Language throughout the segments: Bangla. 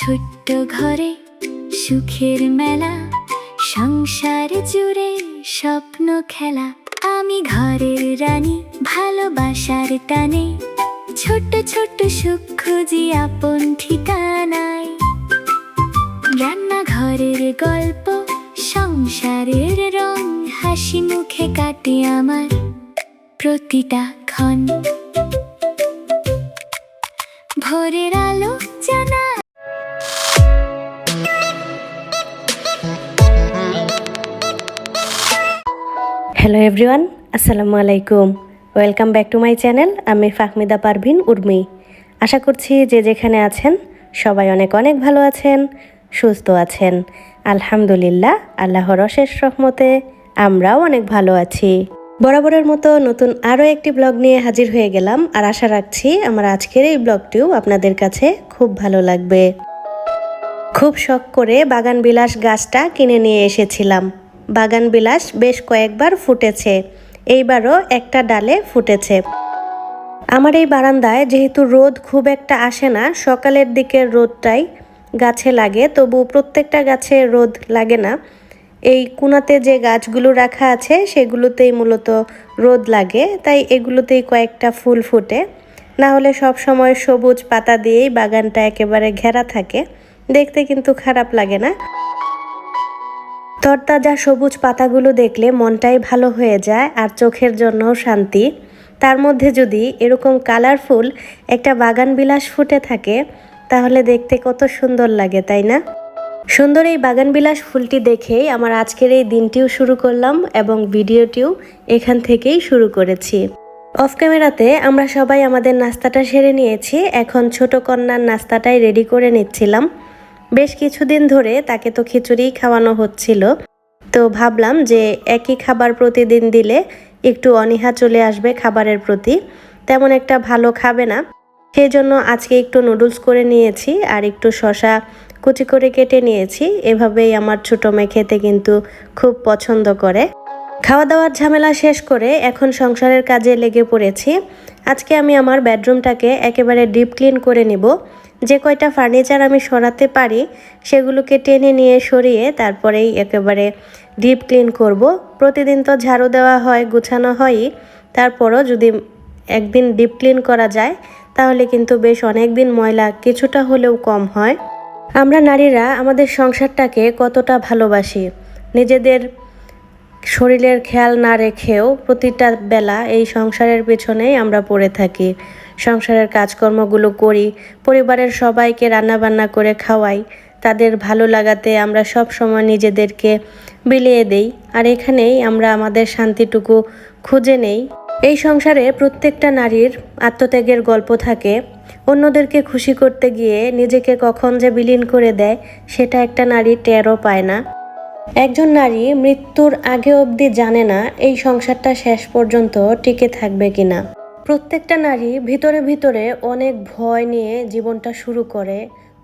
ছোট্ট ঘরে সুখের মেলা, সংসার জুড়ে স্বপ্ন খেলা। আমি ঘরের রানী, ভালোবাসার টানে ছোট্ট ছোট্ট সুখ খুঁজি আপন ঠিকানায়। রান্নাঘরের গল্প, সংসারের রং, হাসি মুখে কাটে আমার প্রতিটা ক্ষণ। ভোরের আলো জানা। হ্যালো এভরিওয়ান, আসসালামু আলাইকুম। Welcome back to my channel. আমি ফাহমিদা পারভিন উর্মি। আশা করছি যে যেখানে আছেন সবাই অনেক অনেক ভালো আছেন, সুস্থ আছেন। আলহামদুলিল্লাহ, আল্লাহর অশেষ রহমতে আমরাও অনেক ভালো আছি। বরাবরের মতো নতুন আরও একটি ব্লগ নিয়ে হাজির হয়ে গেলাম, আর আশা রাখছি আমার আজকের এই ব্লগটিও আপনাদের কাছে খুব ভালো লাগবে। খুব শখ করে বাগান বিলাস গাছটা কিনে নিয়ে এসেছিলাম। বাগান বিলাস বেশ কয়েকবার ফুটেছে, এইবারও একটা ডালে ফুটেছে। আমার এই বারান্দায় যেহেতু রোদ খুব একটা আসে না, সকালের দিকের রোদটাই গাছে লাগে, তবু প্রত্যেকটা গাছে রোদ লাগে না। এই কোণাতে যে গাছগুলো রাখা আছে সেগুলোতেই মূলত রোদ লাগে, তাই এগুলোতেই কয়েকটা ফুল ফুটে। না হলে সব সময় সবুজ পাতা দিয়েই বাগানটা একেবারে ঘেরা থাকে, দেখতে কিন্তু খারাপ লাগে না। তরতাজা সবুজ পাতাগুলো দেখলে মনটাই ভালো হয়ে যায়, আর চোখের জন্যও শান্তি। তার মধ্যে যদি এরকম কালারফুল একটা বাগান বিলাস ফুটে থাকে তাহলে দেখতে কত সুন্দর লাগে, তাই না? সুন্দর এই বাগান বিলাস ফুলটি দেখেই আমার আজকের এই দিনটিও শুরু করলাম, এবং ভিডিওটিও এখান থেকেই শুরু করেছি। অফ ক্যামেরাতে আমরা সবাই আমাদের নাস্তাটা সেরে নিয়েছি। এখন ছোট কন্যার নাস্তাটাই রেডি করে নিচ্ছিলাম। বেশ কিছুদিন ধরে তাকে তো খিচুড়ি খাওয়ানো হচ্ছিল, তো ভাবলাম যে একই খাবার প্রতিদিন দিলে একটু অনীহা চলে আসবে খাবারের প্রতি, তেমন একটা ভালো খাবে না। সেই জন্য আজকে একটু নুডলস করে নিয়েছি, আর একটু শসা কুচি করে কেটে নিয়েছি। এভাবেই আমার ছোট মেয়ে খেতে কিন্তু খুব পছন্দ করে। খাওয়া দাওয়ার ঝামেলা শেষ করে এখন সংসারের কাজে লেগে পড়েছি। আজকে আমি আমার বেডরুমটাকে একেবারে ডিপ ক্লিন করে নিব। যে কয়টা ফার্নিচার আমি সরাতে পারি সেগুলোকে টেনে নিয়ে সরিয়ে তারপরেই একেবারে ডিপ ক্লিন করব। প্রতিদিন তো ঝাড়ু দেওয়া হয়, গুছানো হয়ই, তারপরও যদি একদিন ডিপ ক্লিন করা যায় তাহলে কিন্তু বেশ অনেক দিন ময়লা কিছুটা হলেও কম হয়। আমরা নারীরা আমাদের সংসারটাকে কতটা ভালোবাসি, নিজেদের শরীরের খেয়াল না রেখেও প্রতিটা বেলা এই সংসারের পেছনেই আমরা পড়ে থাকি। সংসারের কাজকর্মগুলো করি, পরিবারের সবাইকে রান্নাবান্না করে খাওয়াই, তাদের ভালো লাগাতে আমরা সব সময় নিজেদেরকে বিলিয়ে দেই, আর এখানেই আমরা আমাদের শান্তিটুকু খুঁজে নেই। এই সংসারে প্রত্যেকটা নারীর আত্মত্যাগের গল্প থাকে। অন্যদেরকে খুশি করতে গিয়ে নিজেকে কখন যে বিলীন করে দেয় সেটা একটা নারী টেরও পায় না। একজন নারী মৃত্যুর আগে অবধি জানে না এই সংসারটা শেষ পর্যন্ত টিকে থাকবে কিনা। প্রত্যেকটা নারী ভিতরে ভিতরে অনেক ভয় নিয়ে জীবনটা শুরু করে,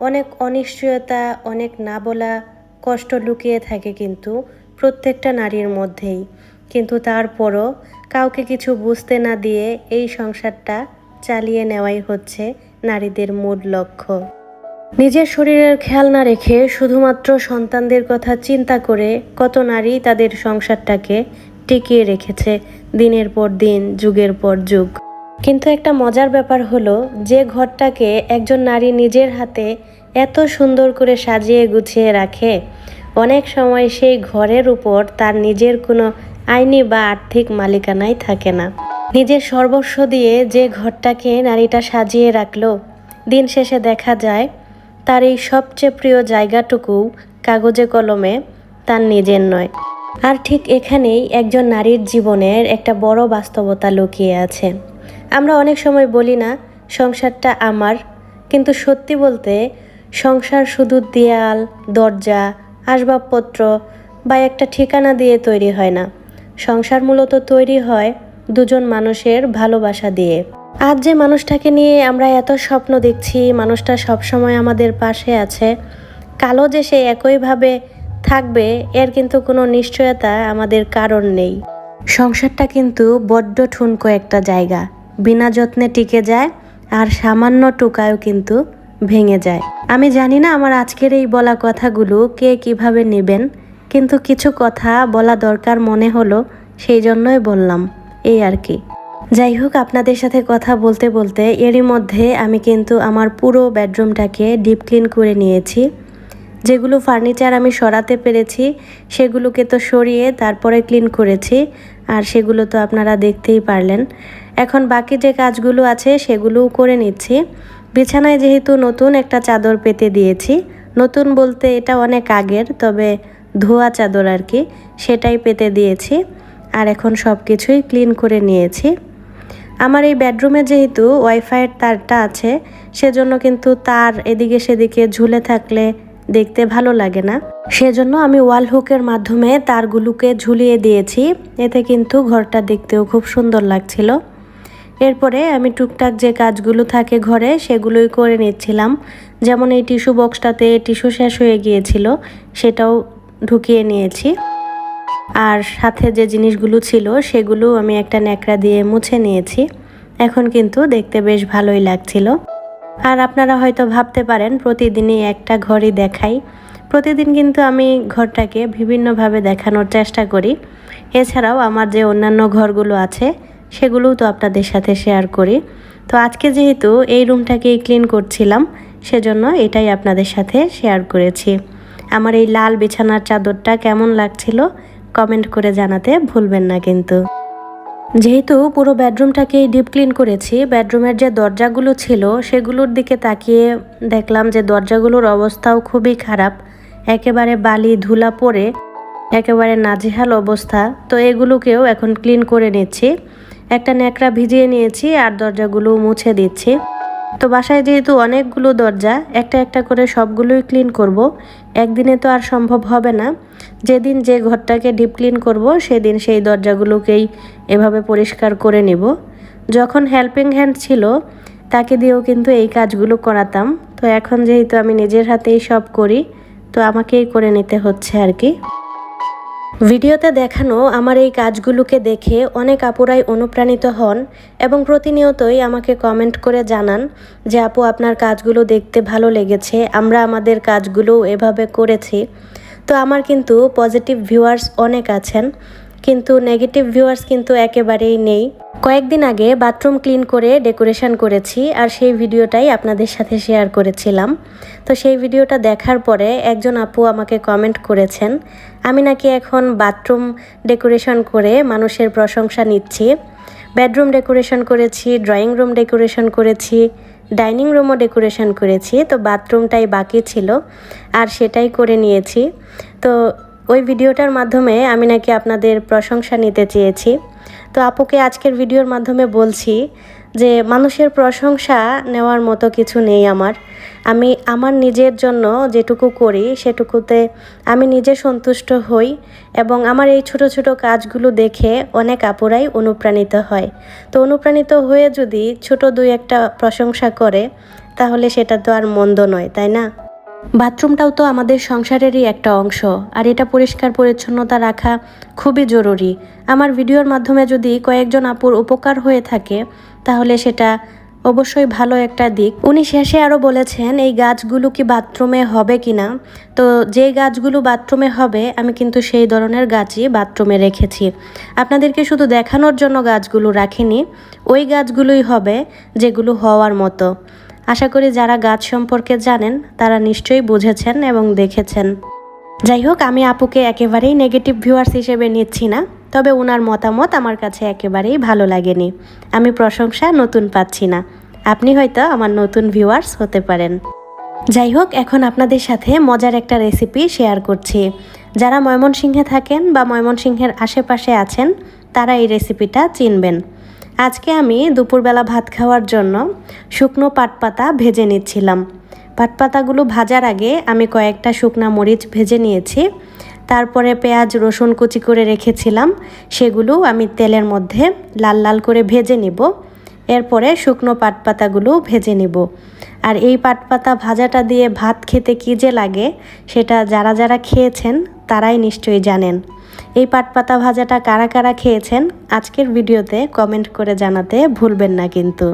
অনেক অনিশ্চয়তা, অনেক না বলা কষ্ট লুকিয়ে থাকে কিন্তু প্রত্যেকটা নারীর মধ্যেই। কিন্তু তারপরও কাউকে কিছু বুঝতে না দিয়ে এই সংসারটা চালিয়ে নেওয়াই হচ্ছে নারীদের মূল লক্ষ্য। নিজের শরীরের খেয়াল না রেখে শুধুমাত্র সন্তানদের কথা চিন্তা করে কত নারী তাদের সংসারটাকে টিকিয়ে রেখেছে দিনের পর দিন, যুগের পর যুগ। কিন্তু একটা মজার ব্যাপার হলো, যে ঘরটাকে একজন নারী নিজের হাতে এত সুন্দর করে সাজিয়ে গুছিয়ে রাখে, অনেক সময় সেই ঘরের উপর তার নিজের কোনো আইনি বা আর্থিক মালিকানাই থাকে না। নিজের সর্বস্ব দিয়ে যে ঘরটাকে নারীটা সাজিয়ে রাখলো, দিন শেষে দেখা যায় তার এই সবচেয়ে প্রিয় জায়গাটুকু কাগজে কলমে তার নিজের নয়। আর ঠিক এখানেই একজন নারীর জীবনের একটা বড় বাস্তবতা লুকিয়ে আছে। আমরা অনেক সময় বলি না সংসারটা আমার, কিন্তু সত্যি বলতে সংসার শুধু দেয়াল, দরজা, আসবাবপত্র বা একটা ঠিকানা দিয়ে তৈরি হয় না। সংসার মূলত তৈরি হয় দুজন মানুষের ভালোবাসা দিয়ে। আজ যে মানুষটাকে নিয়ে আমরা এত স্বপ্ন দেখছি, মানুষটা সবসময় আমাদের পাশে আছে, কালও যে সে একইভাবে থাকবে এর কিন্তু কোনো নিশ্চয়তা আমাদের কারণ নেই। সংসারটা কিন্তু বড্ড ঠুনকো একটা জায়গা, বিনা যত্নে টিকে যায়, আর সামান্য টোকায়ও কিন্তু ভেঙে যায়। আমি জানি না আমার আজকের এই বলা কথাগুলো কে কিভাবে নেবেন, কিন্তু কিছু কথা বলা দরকার মনে হলো, সেই জন্যই বললাম, এই আর কি। যাই হোক, আপনাদের সাথে কথা বলতে বলতে এরই মধ্যে আমি কিন্তু আমার পুরো বেডরুমটাকে ডিপ ক্লিন করে নিয়েছি। যেগুলো ফার্নিচার আমি সরাতে পেরেছি সেগুলোকে তো সরিয়ে তারপরে ক্লিন করেছি, আর সেগুলো তো আপনারা দেখতেই পারলেন। এখন বাকি যে কাজগুলো আছে সেগুলোও করে নিচ্ছি। বিছানায় যেহেতু নতুন একটা চাদর পেতে দিয়েছি, নতুন বলতে এটা অনেক আগের, তবে ধোয়া চাদর আর কি, সেটাই পেতে দিয়েছি। আর এখন সব কিছুই ক্লিন করে নিয়েছি। আমার এই বেডরুমে যেহেতু ওয়াইফাইয়ের তারটা আছে, সেজন্য কিন্তু তার এদিকে সেদিকে ঝুলে থাকলে দেখতে ভালো লাগে না। সেজন্য আমি ওয়াল হুকের মাধ্যমে তারগুলোকে ঝুলিয়ে দিয়েছি, এতে কিন্তু ঘরটা দেখতেও খুব সুন্দর লাগছিল। এরপরে আমি টুকটাক যে কাজগুলো থাকে ঘরে সেগুলোই করে নিচ্ছিলাম। যেমন এই টিস্যু বক্সটাতে টিস্যু শেষ হয়ে গিয়েছিল, সেটাও ঢুকিয়ে নিয়েছি। আর সাথে যে জিনিসগুলো ছিল সেগুলো আমি একটা ন্যাকড়া দিয়ে মুছে নিয়েছি। এখন কিন্তু দেখতে বেশ ভালোই লাগছিল। আর আপনারা হয়তো ভাবতে পারেন প্রতিদিনই একটা ঘরই দেখাই। প্রতিদিন কিন্তু আমি ঘরটাকে বিভিন্নভাবে দেখানোর চেষ্টা করি। এছাড়াও আমার যে অন্যান্য ঘরগুলো আছে সেগুলোও তো আপনাদের সাথে শেয়ার করি। তো আজকে যেহেতু এই রুমটাকেই ক্লিন করছিলাম, সেজন্য এটাই আপনাদের সাথে শেয়ার করেছি। আমার এই লাল বিছানার চাদরটা কেমন লাগছিল কমেন্ট করে জানাতে ভুলবেন না কিন্তু। যেহেতু পুরো বেডরুমটাকেই ডিপ ক্লিন করেছি, বেডরুমের যে দরজাগুলো ছিল সেগুলোর দিকে তাকিয়ে দেখলাম যে দরজাগুলোর অবস্থাও খুবই খারাপ, একেবারে বালি ধুলা পড়ে একেবারে নাজেহাল অবস্থা। তো এগুলোকেও এখন ক্লিন করে নিচ্ছি। একটা ন্যাকড়া ভিজিয়ে নিয়েছি আর দরজাগুলো মুছে দিচ্ছি। তো বাসায় যেহেতু অনেকগুলো দরজা, একটা একটা করে সবগুলোই ক্লিন করব। একদিনে তো আর সম্ভব হবে না। যেদিন যে ঘরটাকে ডিপ ক্লিন করব সেদিন সেই দরজাগুলোকেই এভাবে পরিষ্কার করে নেব। যখন হেল্পিং হ্যান্ড ছিল তাকে দিয়েও কিন্তু এই কাজগুলো করাতাম। তো এখন যেহেতু আমি নিজের হাতেই সব করি, তো আমাকেই করে নিতে হচ্ছে আর কি। ভিডিওতে দেখানো আমার এই কাজগুলোকে দেখে অনেক আপুরাই অনুপ্রাণিত হন এবং প্রতিনিয়তই আমাকে কমেন্ট করে জানান যে আপু আপনার কাজগুলো দেখতে ভালো লেগেছে, আমরা আমাদের কাজগুলো এভাবে করেছি। তো আমার কিন্তু পজিটিভ ভিউয়ার্স অনেক আছেন, কিন্তু নেগেটিভ ভিউয়ার্স কিন্তু একেবারেই নেই। কয়েকদিন আগে বাথরুম ক্লিন করে ডেকোরেশন করেছি, আর সেই ভিডিওটাই আপনাদের সাথে শেয়ার করেছিলাম। তো সেই ভিডিওটা দেখার পরে একজন আপু আমাকে কমেন্ট করেছেন আমি নাকি এখন বাথরুম ডেকোরেশন করে মানুষের প্রশংসা নিচ্ছি। বেডরুম ডেকোরেশন করেছি, ড্রয়িং রুম ডেকোরেশন করেছি, ডাইনিং রুমও ডেকোরেশন করেছি, তো বাথরুমটাই বাকি ছিল আর সেটাই করে নিয়েছি। তো ওই ভিডিওটার মাধ্যমে আমি নাকি আপনাদের প্রশংসা নিতে চেয়েছি। তো আপুকে আজকের ভিডিওর মাধ্যমে বলছি যে মানুষের প্রশংসা নেওয়ার মতো কিছু নেই আমি আমার নিজের জন্য যেটুকু করি সেটুকুতে আমি নিজে সন্তুষ্ট হই, এবং আমার এই ছোট ছোট কাজগুলো দেখে অনেক আপুরাই অনুপ্রাণিত হয়। তো অনুপ্রাণিত হয়ে যদি ছোট দুই একটা প্রশংসা করে তাহলে সেটা তো আর মন্দ নয়, তাই না? বাথরুমটাও তো আমাদের সংসারেরই একটা অংশ, আর এটা পরিষ্কার পরিচ্ছন্নতা রাখা খুবই জরুরি। আমার ভিডিওর মাধ্যমে যদি কয়েকজন আপুর উপকার হয়ে থাকে তাহলে সেটা অবশ্যই ভালো একটা দিক। উনি শেষে আরও বলেছেন এই গাছগুলো কি বাথরুমে হবে কিনা। তো যেই গাছগুলো বাথরুমে হবে আমি কিন্তু সেই ধরনের গাছই বাথরুমে রেখেছি। আপনাদেরকে শুধু দেখানোর জন্য গাছগুলো রাখিনি, ওই গাছগুলোই হবে যেগুলো হওয়ার মতো। আশা করি যারা গাছ সম্পর্কে জানেন তারা নিশ্চয়ই বুঝেছেন এবং দেখেছেন। যাই হোক, আমি আপুকে একেবারেই নেগেটিভ ভিউয়ার্স হিসেবে নিচ্ছি না, তবে ওনার মতামত আমার কাছে একেবারেই ভালো লাগেনি। আমি প্রশংসা নতুন পাচ্ছি না, আপনি হয়তো আমার নতুন ভিউয়ার্স হতে পারেন। যাই হোক, এখন আপনাদের সাথে মজার একটা রেসিপি শেয়ার করছি। যারা ময়মনসিংহে থাকেন বা ময়মনসিংহের আশেপাশে আছেন তারা এই রেসিপিটা চিনবেন। আজকে আমি দুপুরবেলা ভাত খাওয়ার জন্য শুকনো পাটপাতা ভেজে নিচ্ছিলাম। পাটপাতাগুলো ভাজার আগে আমি কয়েকটা শুকনা মরিচ ভেজে নিয়েছি, তারপরে পেঁয়াজ রসুন কুচি করে রেখেছিলাম, সেগুলো আমি তেলের মধ্যে লাল লাল করে ভেজে নিব। এরপরে শুকনো পাটপাতাগুলো ভেজে নিব। আর এই পাটপাতা ভাজাটা দিয়ে ভাত খেতে কী যে লাগে সেটা যারা যারা খেয়েছেন তারাই নিশ্চয়ই জানেন। এই পাটপাতা ভাজাটা কারা কারা খেয়েছেন আজকের ভিডিওতে কমেন্ট করে জানাতে ভুলবেন না কিন্তু।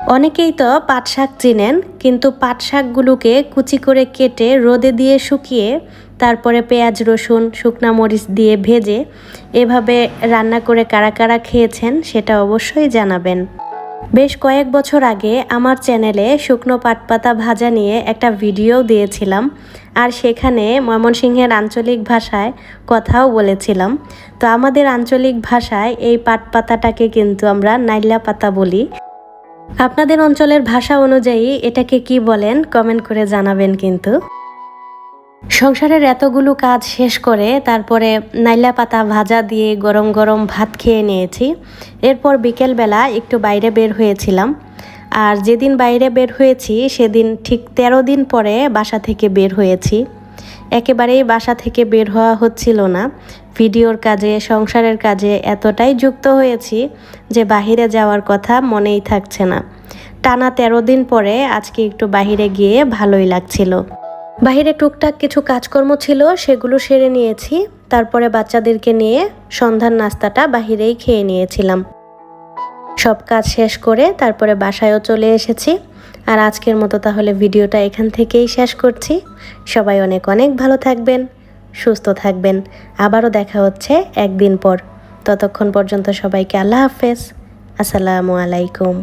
অনেকেই তো পাট শাক চিনেন, কিন্তু পাট শাকগুলোকে কুচি করে কেটে রোদে দিয়ে শুকিয়ে তারপরে পেঁয়াজ রসুন শুকনা মরিচ দিয়ে ভেজে এভাবে রান্না করে কারা কারা খেয়েছেন সেটা অবশ্যই জানাবেন। বেশ কয়েক বছর আগে আমার চ্যানেলে শুকনো পাট পাতা ভাজা নিয়ে একটা ভিডিও দিয়েছিলাম, আর সেখানে ময়মনসিংহের আঞ্চলিক ভাষায় কথাও বলেছিলাম। তো আমাদের আঞ্চলিক ভাষায় এই পাট পাতাটাকে কিন্তু আমরা নাইলা পাতা বলি। আপনাদের অঞ্চলের ভাষা অনুযায়ী এটাকে কি বলেন কমেন্ট করে জানাবেন। কিন্তু সংসারের এতগুলো কাজ শেষ করে তারপরে নাইলা পাতা ভাজা দিয়ে গরম গরম ভাত খেয়ে নিয়েছি। এরপর বিকেলবেলা একটু বাইরে বের হয়েছিলাম, আর যেদিন বাইরে বের হয়েছি সেদিন ঠিক 13 দিন পরে বাসা থেকে বের হয়েছি। একেবারেই বাসা থেকে বের হওয়া হচ্ছিল না। ভিডিওর কাজে সংসারের কাজে এতটাই যুক্ত হয়েছি যে বাহিরে যাওয়ার কথা মনেই থাকছে না। টানা 13 দিন পরে আজকে একটু বাহিরে গিয়ে ভালোই লাগছিল। বাহিরে টুকটাক কিছু কাজকর্ম ছিল, সেগুলো সেরে নিয়েছি। তারপরে বাচ্চাদেরকে নিয়ে সন্ধ্যার নাস্তাটা বাহিরেই খেয়ে নিয়েছিলাম। সব কাজ শেষ করে তারপরে বাসায়ও চলে এসেছি। আর আজকের মতো তাহলে ভিডিওটা এখান থেকেই শেষ করছি। সবাই অনেক অনেক ভালো থাকবেন, সুস্থ থাকবেন। আবারও দেখা হচ্ছে একদিন পর। ততক্ষণ পর্যন্ত সবাইকে আল্লাহ হাফেজ। আসসালামু আলাইকুম।